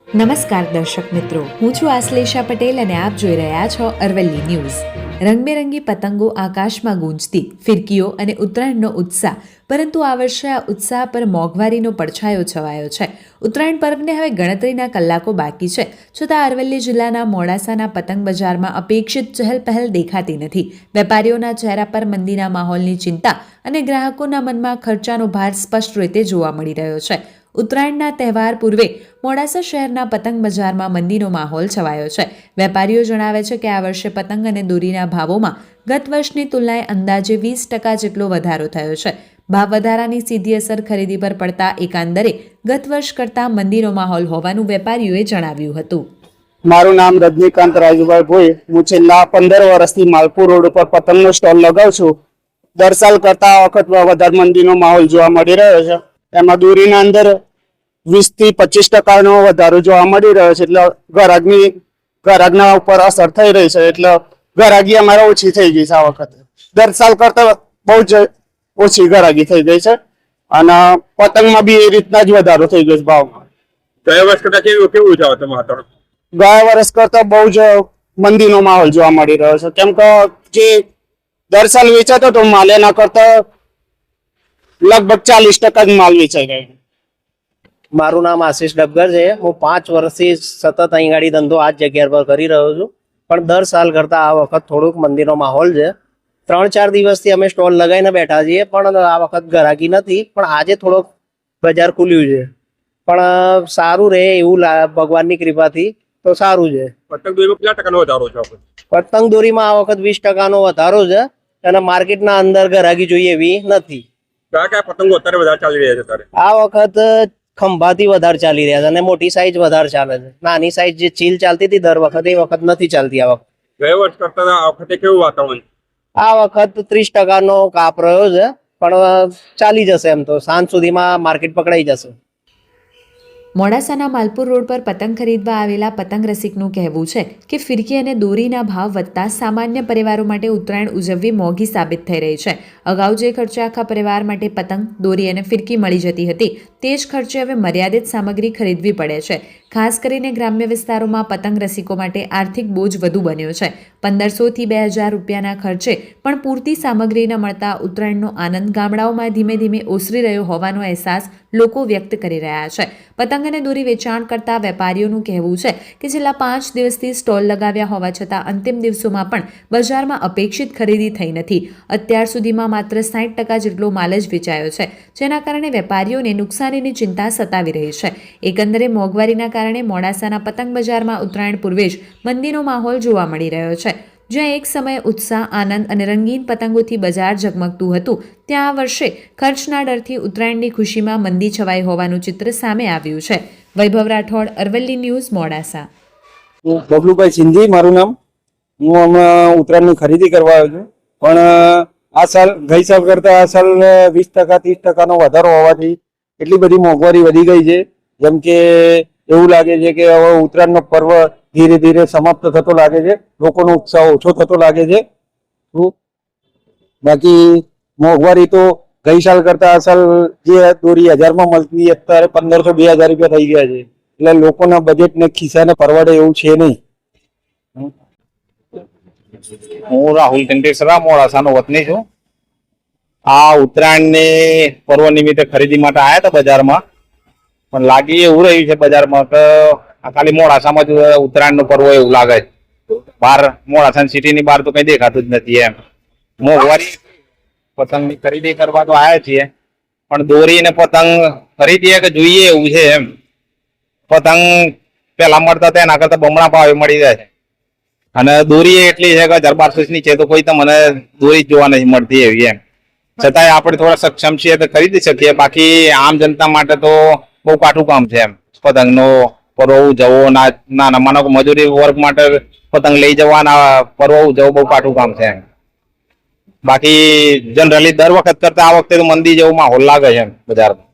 નમસ્કાર દર્શક મિત્રો, હું છું આશ્લેષા પટેલ અને આપ જોઈ રહ્યા છો અરવલ્લી ન્યૂઝ. રંગબેરંગી પતંગો આકાશમાં ગૂંજતી, ફિરકીઓ અને ઉત્તરાયણનો ઉત્સાહ, પરંતુ આ વર્ષે આ ઉત્સાહ પર મોંઘવારીનો પડછાયો છવાયો છે. ઉત્તરાયણ પર્વને હવે ગણતરીના કલાકો બાકી છે, છતાં અરવલ્લી જિલ્લાના મોડાસાના પતંગ બજારમાં અપેક્ષિત ચહેલપહેલ દેખાતી નથી. વેપારીઓના ચહેરા પર મંદીના માહોલની ચિંતા અને ગ્રાહકોના મનમાં ખર્ચાનો ભાર સ્પષ્ટ રીતે જોવા મળી રહ્યો છે. ઉત્તરાયણના તહેવાર પૂર્વે મોડાસા શહેરના પતંગ બજારમાં મંદીનો માહોલ છવાયો છે. વેપારીઓ જણાવે છે કે આ વર્ષે પતંગ અને દોરીના ભાવોમાં ગત વર્ષની તુલનાએ અંદાજે 20% જેટલો વધારો થયો છે. ભાવ વધારાની સીધી અસર ખરીદી પર પડતા એકાંદરે ગત વર્ષ કરતાં મંદીનો માહોલ હોવાનું વેપારીઓએ જણાવ્યું હતું. મારું નામ રજનીકાંત રાજુભાઈ ભોઈ. હું છેલ્લા 15 વર્ષથી માલપુર રોડ ઉપર પતંગનો સ્ટોલ લગાવું છું. દર સાલ કરતા આ વખત વધારે મંદીનો માહોલ જોવા મળી રહ્યો છે. એમાં દોરીના અંદર 20 થી 25% વધારો જોવા મળી રહ્યો છે. એટલે ગ્રાહકના ઉપર અસર થઈ રહી છે. એટલે ગ્રાહકી અમારે ઓછી થઈ ગઈ છે આ વખતે. દર સાલ કરતા બહુ જ ઓછી ગ્રાહકી થઈ ગઈ છે અને પતંગમાં બી એ રીતના જ વધારો થઈ ગયો છે ભાવમાં. ગયા વર્ષ કરતા કેવું છે તમારું? ગયા વર્ષ કરતા બહુ જ મંદીનો માહોલ જોવા મળી રહ્યો છે. કેમ કે જે દર સાલ વેચાતો તો માલ એના કરતા લગભગ 40% જ માલ વેચાઈ ગયો. મારું નામ આશીષ ડબગર છે. હું 5 વર્ષથી સતત અહીં ગાડી ધંધો આ જ જગ્યા પર કરી રહ્યો છું, પણ દર સાલ કરતા આ વખત થોડુંક મંદીનો માહોલ છે. 3-4 દિવસથી અમે સ્ટોલ લગાવીને બેઠા છીએ, પણ આ વખત ગ્રાહકી નથી. પણ આજે થોડોક બજાર ખુલ્યું છે, પણ સારું રહે એવું ભગવાનની કૃપાથી તો સારું છે. પતંગ દોરીમાં કેટલા ટકાનો વધારો છે? પતંગ દોરીમાં આ વખત 20%નો વધારો છે અને માર્કેટના અંદર ગ્રાહકી જોઈએ એવી નથી. કયા પતંગો અત્યારે વધારે ચાલી રહ્યા છે? આ વખત ખંભાથી વધારે ચાલી રહ્યા છે અને મોટી સાઈઝ વધારે ચાલે છે. નાની સાઈઝ જે ચીલ ચાલતી હતી દર વખતે, એ વખત નથી ચાલતી આ વખત. ગયા વર્ષ કરતા આ વખતે કેવું વાતાવરણ? આ વખત 30%નો કાપ રહ્યો છે, પણ ચાલી જશે. એમ તો સાંજ સુધીમાં માર્કેટ પકડાઈ જશે. મોડાસાના માલપુર રોડ પર પતંગ ખરીદવા આવેલા પતંગ રસિકનું કહેવું છે કે ફિરકી અને દોરીના ભાવ વધતા સામાન્ય પરિવારો માટે ઉત્તરાયણ ઉજવવી મોંઘી સાબિત થઈ રહી છે. અગાઉ જે ખર્ચે આખા પરિવાર માટે પતંગ, દોરી અને ફિરકી મળી જતી હતી, તે જ ખર્ચે હવે મર્યાદિત સામગ્રી ખરીદવી પડે છે. ખાસ કરીને ગ્રામ્ય વિસ્તારોમાં પતંગ રસિકો માટે આર્થિક બોજ વધુ બન્યો છે. 1500 થી 2000 રૂપિયાના ખર્ચે પણ પૂરતી સામગ્રી ન મળતા ઉત્તરાયણનો આનંદ ગામડાઓમાં ધીમે ધીમે ઓસરી રહ્યો હોવાનો અહેસાસ લોકો વ્યક્ત કરી રહ્યા છે. પતંગ અને દોરી વેચાણ કરતા વેપારીઓનું કહેવું છે કે છેલ્લા 5 દિવસથી સ્ટોલ લગાવ્યા હોવા છતાં અંતિમ દિવસોમાં પણ બજારમાં અપેક્ષિત ખરીદી થઈ નથી. અત્યાર સુધીમાં માત્ર 60% જેટલો માલ જ વેચાયો છે, જેના કારણે વેપારીઓને નુકસાનીની ચિંતા સતાવી રહી છે. એકંદરે મોંઘવારીના કારણે મોડાસાના પતંગ બજારમાં ઉત્તરાયણ પૂર્વે જ મંદીનો માહોલ જોવા મળી રહ્યો છે. જ્યાં એક સમયે ઉત્સાહ, આનંદ અને રંગીન પતંગોથી બજાર ઝગમગતું હતું, ત્યાં આ વર્ષે ખર્ચના ડરથી ઉત્તરાયણની ખુશીમાં મંદી છવાઈ હોવાનું ચિત્ર સામે આવ્યું છે. વૈભવ રાઠોડ, અરવલ્લી ન્યૂઝ, મોડાસા. હું બબલુભાઈ સિંધી મારું નામ. હું હમણાં ઉત્તરાયણની ખરીદી કરવા આવ્યો છું, પણ આ સાલ ગઈ સાલ કરતા આ સાલ 20%-30%નો વધારો હોવાથી એટલી બધી મોંઘવારી વધી ગઈ છે. જેમ કે એવું લાગે છે કે હવે ઉત્તરાયણનો પર્વ ધીરે ધીરે સમાપ્ત થતો લાગે છે. લોકોનો ઉત્સાહ ઓછો થતો લાગે છે. બાકી મોંઘવારી તો ગઈ સાલ કરતા આ સાલ જે દોરી 1000માં મળતી અત્યારે 1500-2000 રૂપિયા થઈ ગયા છે. એટલે લોકોના બજેટ ને ખિસ્સાને પરવડે એવું છે નહીં. હું રાહુલ ટેન્ટેસરા, મોડાસાનો વતની છું. આ ઉત્તરાયણની પર્વ નિમિત્તે ખરીદી માટે આવ્યા હતા બજારમાં, પણ લાગી એવું રહ્યું છે બજારમાં કે આ ખાલી મોડાસામાં જ ઉત્તરાયણનો પર્વ એવું લાગે છે. બહાર મોડાસા સિટીની બહાર તો કઈ દેખાતું જ નથી. એમ મોંઘવારી પતંગની ખરીદી કરવા તો આવ્યા છીએ, પણ દોરી ને પતંગ ખરીદીએ કે જોઈએ એવું છે. એમ પતંગ પેલા મળતા હતા એના કરતા બમણા ભાવે મળી જાય છે, અને દોરી એટલી છે કે 1200 નીચે તો કોઈ તમને દોરી જોવા નથી મળતી એવી. એમ છતાંય આપણે થોડા સક્ષમ છીએ તો ખરીદી શકીએ. બાકી આમ જનતા માટે તો બહુ કાઠું કામ છે. એમ પતંગનો પર્વ ઉજવવો, નાના માનવ મજૂરી વર્ગ માટે પતંગ લઈ જવાના પર્વ ઉજવવો બહુ કાઠું કામ છે. એમ બાકી જનરલી દર વખત કરતા આ વખતે તો મંદી જેવો માહોલ લાગે છે એમ બજારમાં.